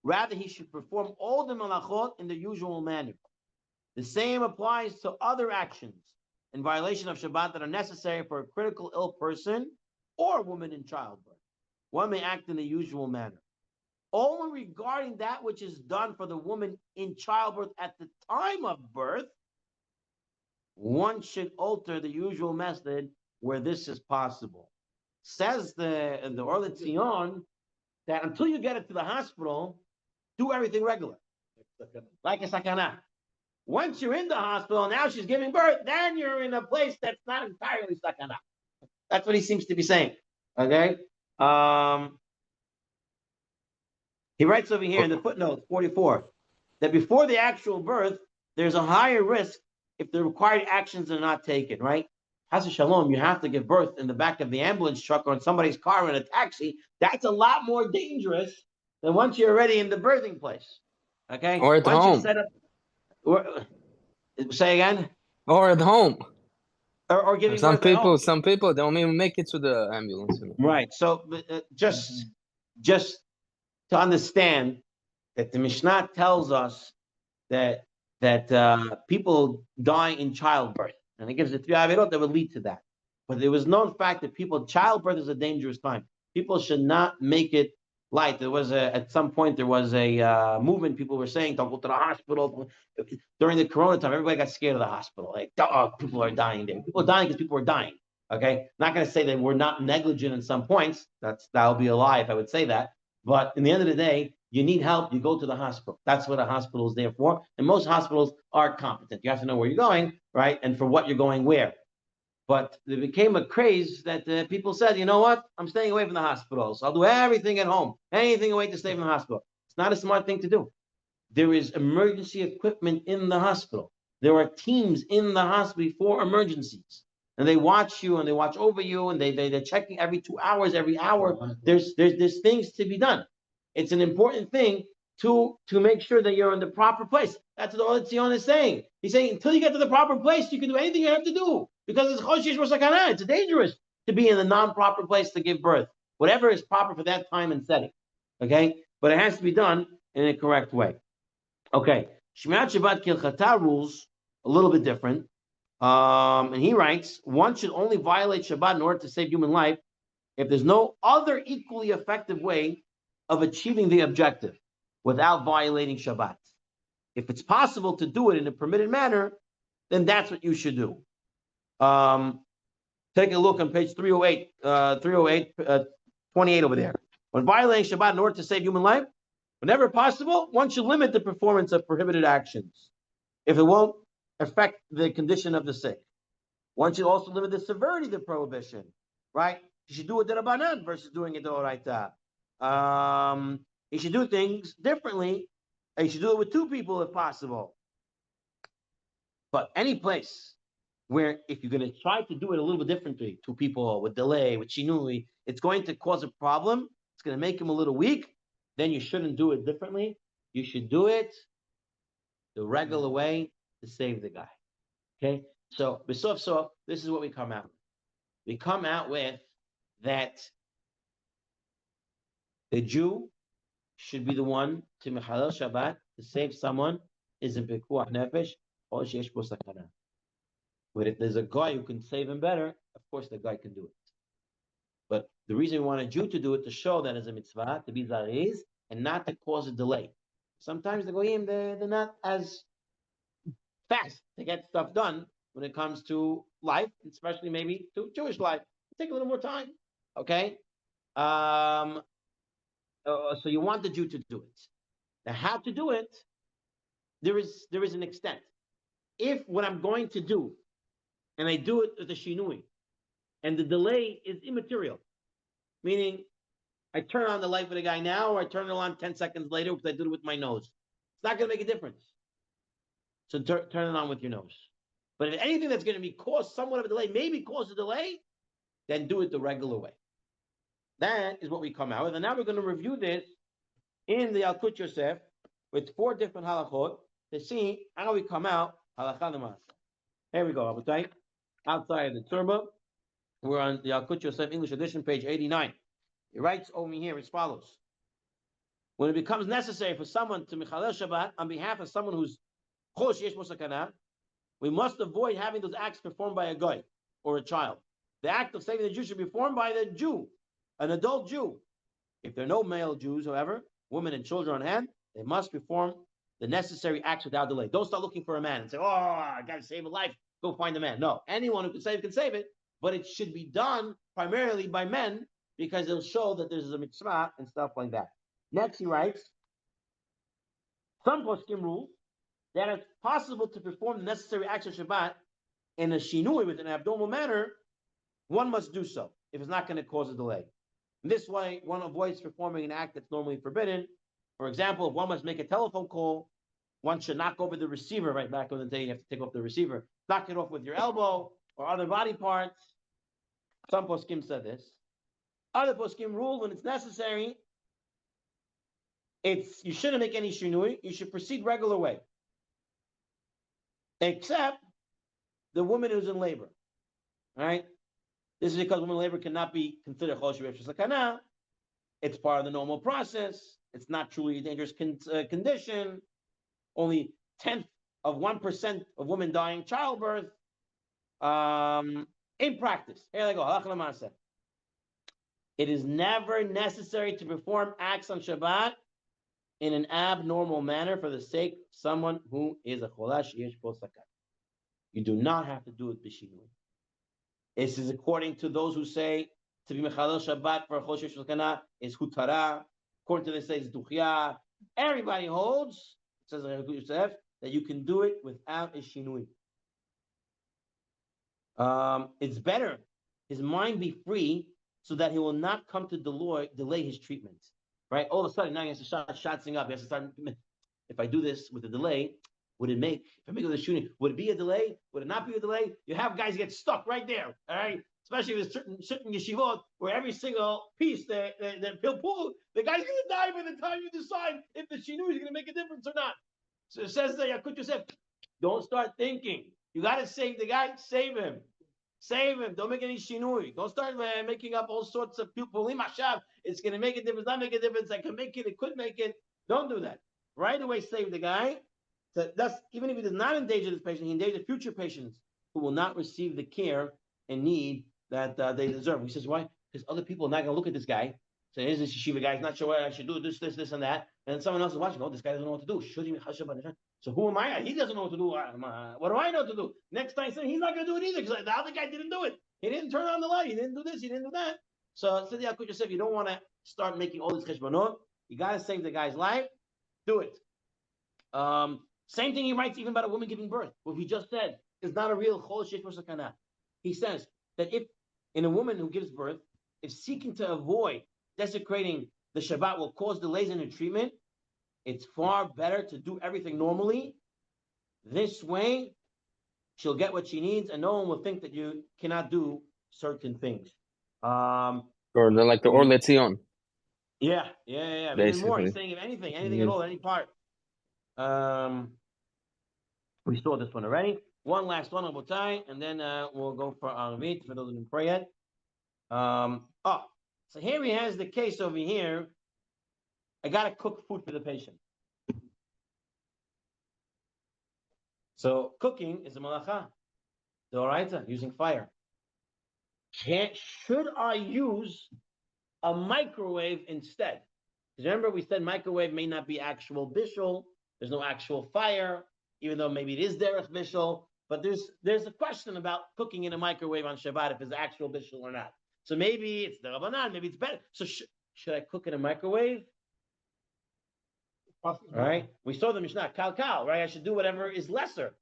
Rather, he should perform all the malachot in the usual manner. The same applies to other actions in violation of Shabbat that are necessary for a critical ill person or woman in childbirth. One may act in the usual manner. Only regarding that which is done for the woman in childbirth at the time of birth, one should alter the usual method where this is possible. Says the Orle Tzion that until you get it to the hospital, do everything regular, like a sakana. Once you're in the hospital, now she's giving birth, then you're in a place that's not entirely sakana. That's what he seems to be saying. Okay? He writes over here in the footnote 44 that before the actual birth, there's a higher risk if the required actions are not taken, right? Chas v'shalom, you have to give birth in the back of the ambulance truck or in somebody's car or in a taxi. That's a lot more dangerous than once you're already in the birthing place. Okay? Or at once you home. set up, or, say again? Or at home. Or giving birth at home. Some people don't even make it to the ambulance. Right. So just to understand that the Mishnah tells us that people die in childbirth, and it gives the three avirot that would lead to that. But there was known fact that childbirth is a dangerous time. People should not make it light. There was at some point there was a movement. People were saying don't go to the hospital during the Corona time. Everybody got scared of the hospital. Like, oh, people are dying there. People are dying because people are dying. Okay, not going to say that we're not negligent in some points. That'll be a lie if I would say that. But in the end of the day, you need help, you go to the hospital. That's what a hospital is there for. And most hospitals are competent. You have to know where you're going, right? And for what you're going where. But there became a craze that people said, you know what? I'm staying away from the hospitals. I'll do everything at home, anything away to stay from the hospital. It's not a smart thing to do. There is emergency equipment in the hospital. There are teams in the hospital for emergencies. And they watch you and they watch over you and they're checking every 2 hours, every hour. There's things to be done. It's an important thing to make sure that you're in the proper place. That's what the Tzion is saying. He's saying until you get to the proper place, you can do anything you have to do because it's choshesh v'sakana. It's dangerous to be in the non-proper place to give birth. Whatever is proper for that time and setting. Okay, but it has to be done in a correct way. Okay, Shmirat Shabbat Kilchata rules a little bit different. And he writes, one should only violate Shabbat in order to save human life if there's no other equally effective way of achieving the objective without violating Shabbat. If it's possible to do it in a permitted manner, then that's what you should do. Take a look on page 308, 28 over there. When violating Shabbat in order to save human life, whenever possible, one should limit the performance of prohibited actions if it won't affect the condition of the sick. One should also limit the severity of the prohibition, right? You should do it d'Rabbanan versus doing it d'Oraita. You should do things differently, and you should do it with two people if possible. But any place where if you're going to try to do it a little bit differently, two people with delay, with shinui, it's going to cause a problem. It's going to make him a little weak. Then you shouldn't do it differently. You should do it the regular way to save the guy. Okay? So, this is what we come out with. We come out with that the Jew should be the one to mechalel Shabbat to save someone is in pekuach nefesh or sheyesh bo sakana. But if there's a guy who can save him better, of course the guy can do it. But the reason we want a Jew to do it to show that as a mitzvah to be zariz and not to cause a delay. Sometimes the goyim they're not as fast to get stuff done when it comes to life, especially maybe to Jewish life. It take a little more time. Okay. So you want the Jew to do it. Now, how to do it? There is an extent. If what I'm going to do, and I do it with a shinui, and the delay is immaterial, meaning I turn on the light for the guy now, or I turn it on 10 seconds later because I did it with my nose. It's not going to make a difference. So turn it on with your nose. But if anything that's going to be cause somewhat of a delay, maybe cause a delay, then do it the regular way. That is what we come out with. And now we're going to review this in the Yalkut Yosef with 4 different halachot to see how we come out halakha l'maaseh. Here we go, Abutai. Outside of the Tzurba, we're on the Yalkut Yosef English edition, page 89. He writes over here as follows. When it becomes necessary for someone to mechalel Shabbat on behalf of someone who's chosh yesh bo sakana, we must avoid having those acts performed by a guy or a child. The act of saving the Jew should be performed by the Jew, an adult Jew. If there are no male Jews, however, women and children on hand, they must perform the necessary acts without delay. Don't start looking for a man and say, oh, I got to save a life. Go find a man. No, anyone who can save it, but it should be done primarily by men because it'll show that there's a mitzvah and stuff like that. Next, he writes, some poskim rule that it's possible to perform the necessary acts of Shabbat in a shinui with an abnormal manner, one must do so if it's not going to cause a delay. In this way, one avoids performing an act that's normally forbidden. For example, if one must make a telephone call, one should knock over the receiver. Right back in the day, you have to take off the receiver. Knock it off with your elbow or other body parts. Some poskim said this. Other poskim rule when it's necessary you shouldn't make any shinui. You should proceed regular way, except the woman who's in labor. All right. This is because women in labor cannot be considered chol shebef sakana. It's part of the normal process. It's not truly a dangerous condition. Only 1% of women die in childbirth. In practice, here they go. It is never necessary to perform acts on Shabbat in an abnormal manner for the sake of someone who is a cholash yesh bo sakat. You do not have to do it b'shinui. This is according to those who say to be mechalel Shabbat for a cholash yesh bo sakana is hutara. According to this, say is duchya. Everybody holds, it says Yosef, that you can do it without a shinui. It's better his mind be free so that he will not come to delay his treatment. Right? All of a sudden, now he has to start shotzing up. He has to start. If I do this with a delay, would it make? If I make it with a shooting, would it be a delay? Would it not be a delay? You have guys get stuck right there. All right, especially with certain yeshivot where every single piece that he'll pull, the guy's gonna die by the time you decide if the shinui is gonna make a difference or not. So it says that Yakut Yosef, don't start thinking. You got to save the guy. Save him. Save him. Don't make any shinui. Don't start making up all sorts of people. It's going to make a difference. Not make a difference. I can make it. It could make it. Don't do that. Right away, save the guy. So that's even if he does not endanger this patient, he endangers future patients who will not receive the care and need that they deserve. He says, why? Because other people are not going to look at this guy. So here's this yeshiva guy. He's not sure what I should do. This, and that. And then someone else is watching. Oh, this guy doesn't know what to do. So who am I? He doesn't know what to do. What do I know what to do? Next time, he's not going to do it either because the other guy didn't do it. He didn't turn on the light. He didn't do this. He didn't do that. So Sidi Yakut Yosef, you don't want to start making all this cheshbonot. You got to save the guy's life. Do it. Same thing he writes even about a woman giving birth. What he just said is not a real chol shesh sakana. He says that if in a woman who gives birth, if seeking to avoid desecrating the Shabbat will cause delays in her treatment, it's far better to do everything normally. This way, she'll get what she needs, and no one will think that you cannot do certain things. Or like the Or Letzion. Yeah. Even more, he's saying if anything at all, any part. We saw this one already. One last one, Rabotai, and then we'll go for Arvit for those who didn't pray yet. So here he has the case over here. I got to cook food for the patient. So cooking is a malacha. The oraita, using fire. Should I use a microwave instead? Because remember we said microwave may not be actual bishul. There's no actual fire, even though maybe it is derech bishul. But there's a question about cooking in a microwave on Shabbat if it's actual bishul or not. So maybe it's the Rabbanan, maybe it's better. So should I cook in a microwave? All right. We saw the Mishnah, kal, right? I should do whatever is lesser.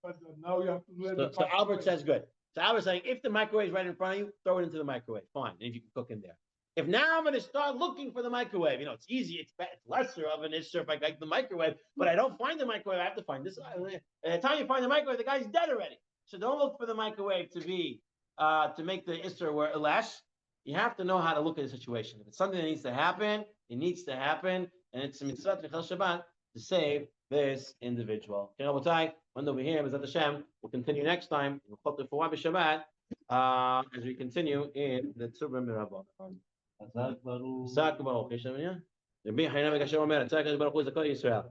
But now you have to do it. So Albert says good. So Albert's saying if the microwave is right in front of you, throw it into the microwave. Fine. And if you can cook in there. If now I'm going to start looking for the microwave, it's easy. It's lesser of an issue if I like the microwave, but I don't find the microwave. I have to find this. By the time you find the microwave, the guy's dead already. So don't look for the microwave to be to make the issur less. You have to know how to look at the situation. If it's something that needs to happen, it needs to happen, and it's a mitzvah Shabbat to save this individual. When over here, B'ezrat Hashem, we'll continue next time. Shabbat as we continue in the Tzurba Mirabah. Baruch. Rabbi Hanan Megasher Omer, Tzarek Baruch Hu Zakot Yisrael.